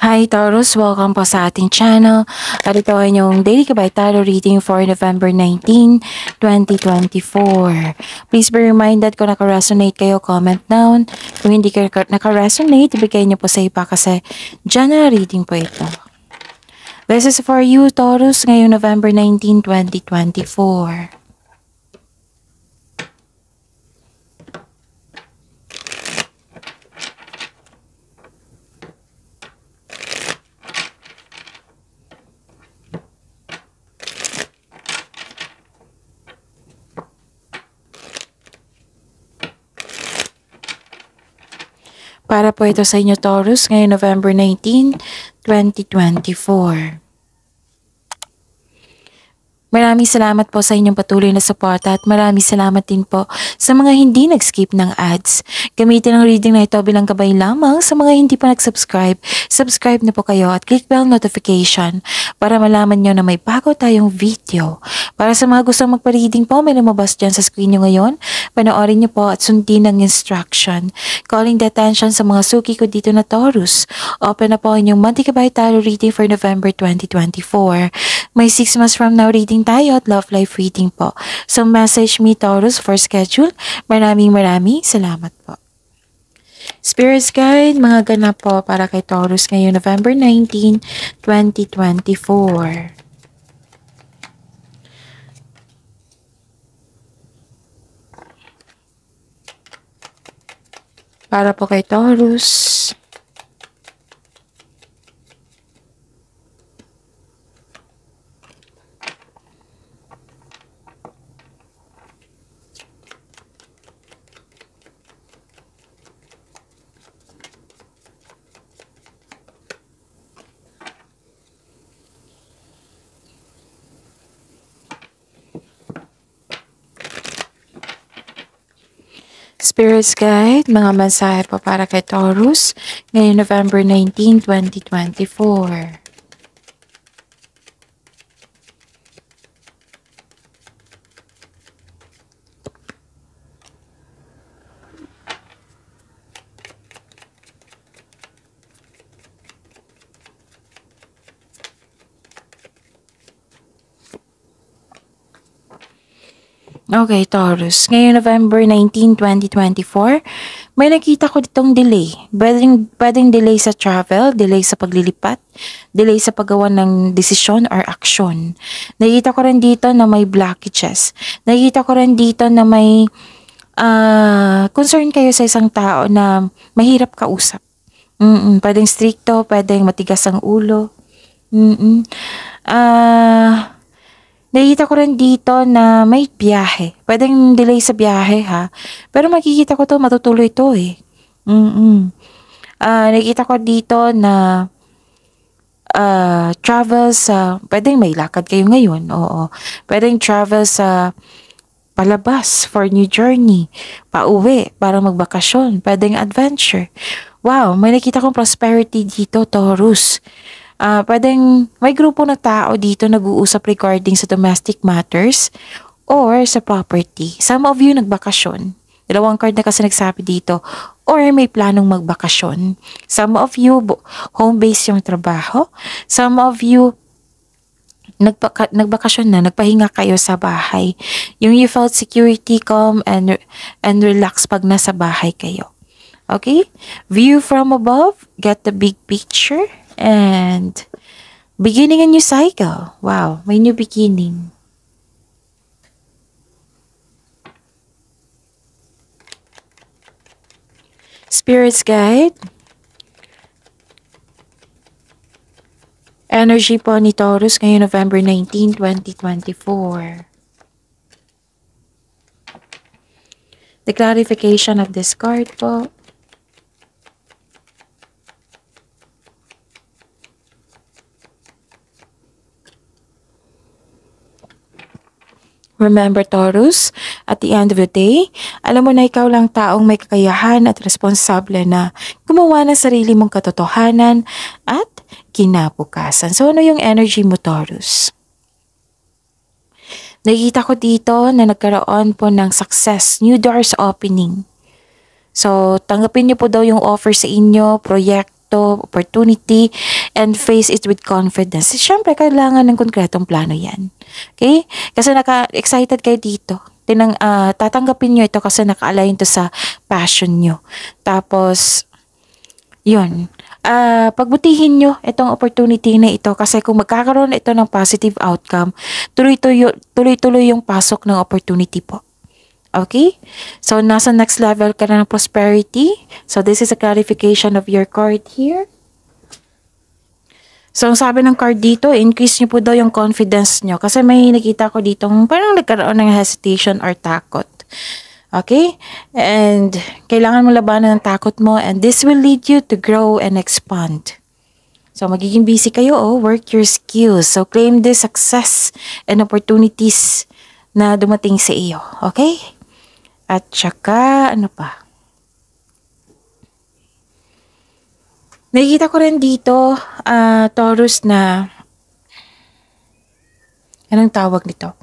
Hi Taurus! Welcome po sa ating channel. At ito ay inyong Daily Gabay Tarot Reading for November 19, 2024. Please be reminded kung naka-resonate kayo, comment down. Kung hindi kayo naka-resonate, ibigay niyo po sa iba kasi general reading po ito. This is for you Taurus ngayong November 19, 2024. Para po ito sa inyo Taurus ngayong November 19, 2024. Maraming salamat po sa inyong patuloy na suporta at maraming salamat din po sa mga hindi nag-skip ng ads. Gamitin ang reading na ito bilang gabay lamang sa mga hindi pa nag-subscribe. Subscribe na po kayo at click bell notification para malaman nyo na may bago tayong video. Para sa mga gustong magpa-reading po, may lumabas dyan sa screen nyo ngayon. Panoorin nyo po at sundin ang instruction. Calling the attention sa mga suki ko dito na Taurus. Open na po inyong monthly gabay tarot reading for November 2024. May 6 months from now reading tayo at love life reading po. So message me Taurus for schedule. Maraming salamat po. Spirits Guide, mga ganap po para kay Taurus ngayong November 19, 2024. Para po kay Taurus. Spirits Guide, mga mensahe po para kay Taurus ngayong November 19, 2024. Okay, Taurus. Ngayon, November 19, 2024, may nakita ko ditong delay. Pwedeng delay sa travel, delay sa paglilipat, delay sa paggawa ng desisyon or action. Nakita ko rin dito na may blockages. Nakita ko rin dito na may concern kayo sa isang tao na mahirap kausap. Pwedeng stricto, pwedeng matigas ang ulo. Nakikita ko rin dito na may biyahe. Pwedeng delay sa biyahe ha. Pero makikita ko to matutuloy to eh. Nakikita ko dito na travel sa, pwedeng may lakad kayo ngayon. Oo. Pwedeng travel sa palabas for new journey. Pauwi para magbakasyon. Pwedeng adventure. Wow, may nakita kong prosperity dito, Taurus. Pwedeng may grupo na tao dito nag-uusap regarding sa domestic matters or sa property. Some of you nagbakasyon. Dalawang card na kasi nagsabi dito. Or may planong magbakasyon. Some of you, home base yung trabaho. Some of you, nagbakasyon na, nagpahinga kayo sa bahay. Yung you felt security, calm, and relax pag nasa bahay kayo. Okay? View from above, get the big picture. And beginning a new cycle. Wow, may new beginning. Spirits Guide. Energy po ni Taurus ngayong November 19, 2024. The clarification of this card po. Remember Taurus, at the end of the day, alam mo na ikaw lang taong may kakayahan at responsable na gumawa ng sarili mong katotohanan at kinabukasan. So ano yung energy mo Taurus? Nakikita ko dito na nagkaroon po ng success, new doors opening. So tanggapin niyo po daw yung offer sa inyo, proyekto, proyekto, opportunity, and face it with confidence. Siyempre, kailangan ng konkretong plano yan. Okay? Kasi excited kayo dito. Tatanggapin nyo ito kasi naka-align to sa passion nyo. Tapos, yun. Pagbutihin nyo itong opportunity na ito kasi kung magkakaroon ito ng positive outcome, tuloy-tuloy yung pasok ng opportunity po. Okay? So, nasa next level ka na ng prosperity. So, this is a clarification of your card here. So, ang sabi ng card dito, increase nyo po daw yung confidence nyo. Kasi may nakita ko dito, parang nagkaroon ng hesitation or takot. Okay? And kailangan mo labanan ng takot mo and this will lead you to grow and expand. So, magiging busy kayo, work your skills. So, claim the success and opportunities na dumating sa iyo. Okay? At saka, ano pa? Nakikita ko rin dito, Taurus na, anong tawag nito?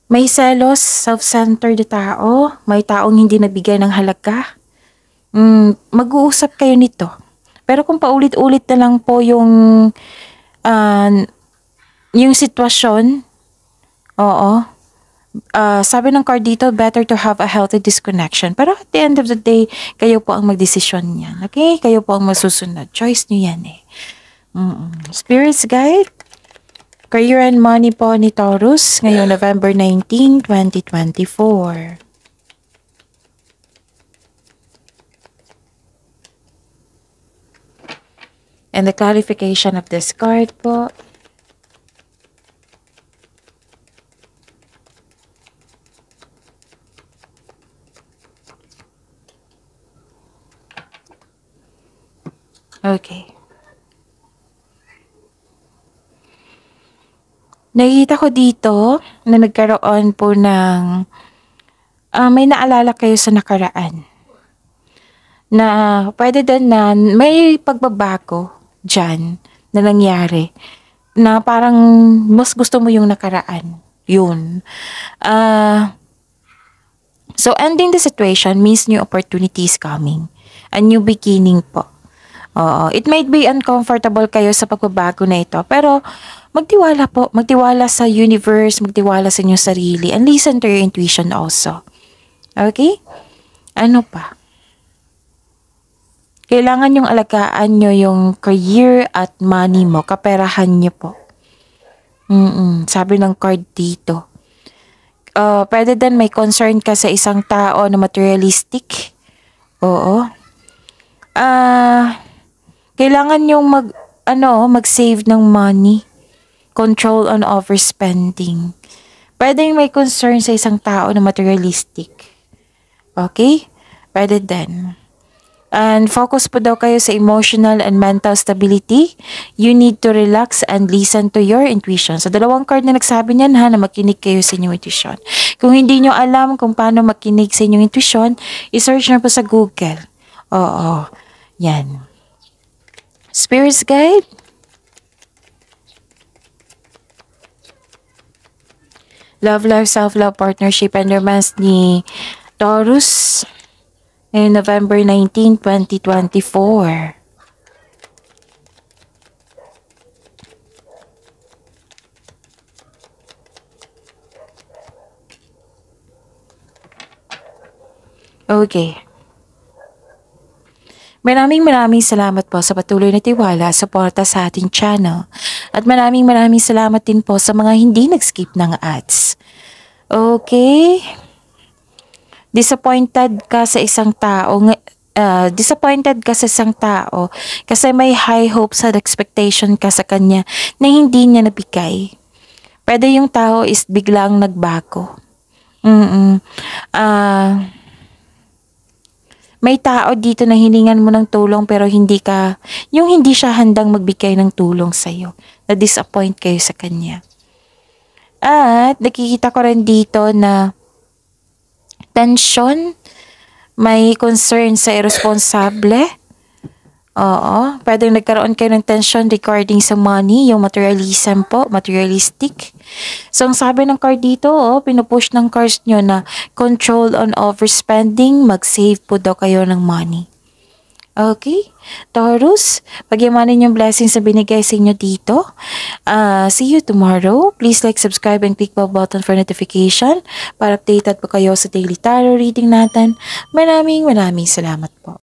May selos, self-centered na tao, may taong hindi nabigay ng halaga. Mag-uusap kayo nito. Pero kung paulit-ulit na lang po yung sitwasyon, sabi ng card dito, better to have a healthy disconnection. Pero at the end of the day, kayo po ang magdesisyon niyan. Okay? Kayo po ang masusunod. Choice niyo yan eh. Spirits guide. Career and money po ni Taurus ngayong November 19, 2024. And the clarification of this card po. Okay. Nakikita ko dito na nagkaroon po ng may naalala kayo sa nakaraan. Na pwede din na may pagbabago dyan na nangyari. Na parang mas gusto mo yung nakaraan. Yun. So ending the situation means new opportunities coming. A new beginning po. It might be uncomfortable kayo sa pagbabago na ito. Pero magtiwala po. Magtiwala sa universe. Magtiwala sa inyong sarili. And listen to your intuition also. Okay? Ano pa? Kailangan yung alagaan nyo yung career at money mo. Kaperahan nyo po. Sabi ng card dito. Pwede din may concern ka sa isang tao na materialistic. Oo. Kailangan yung mag-save ng money. Control on overspending. Pwede may concern sa isang tao na materialistic. Okay? Pwede din. And focus po daw kayo sa emotional and mental stability. You need to relax and listen to your intuition. So, dalawang card na nagsabi niyan na makinig kayo sa inyong intuition. Kung hindi nyo alam kung paano makinig sa inyong intuition, i-search nyo po sa Google. Oo. Yan. Spirits guide. Love life, self-love, partnership, and romance ni Taurus. In November 19, 2024. Okay. Maraming salamat po sa patuloy na tiwala, suporta sa ating channel. At maraming salamat din po sa mga hindi nag-skip ng ads. Okay. Disappointed ka sa isang tao kasi may high hopes at expectation ka sa kanya na hindi niya nabigay. Pwede yung tao is biglang nagbago. May tao dito na hiningan mo ng tulong pero hindi siya handang magbigay ng tulong sa'yo. Na-disappoint kayo sa kanya. At nakikita ko rin dito na tension, may concern sa irresponsable. Oo, pwedeng nagkaroon kayo ng tension regarding sa money, yung materialism po, materialistic. So, ang sabi ng card dito, pinupush ng cards nyo na control on overspending, mag-save po daw kayo ng money. Okay? Taurus, pagyamanin yung blessings na binigay sa inyo dito. See you tomorrow. Please like, subscribe, and click the button for notification para updated po kayo sa daily tarot reading natin. Maraming salamat po.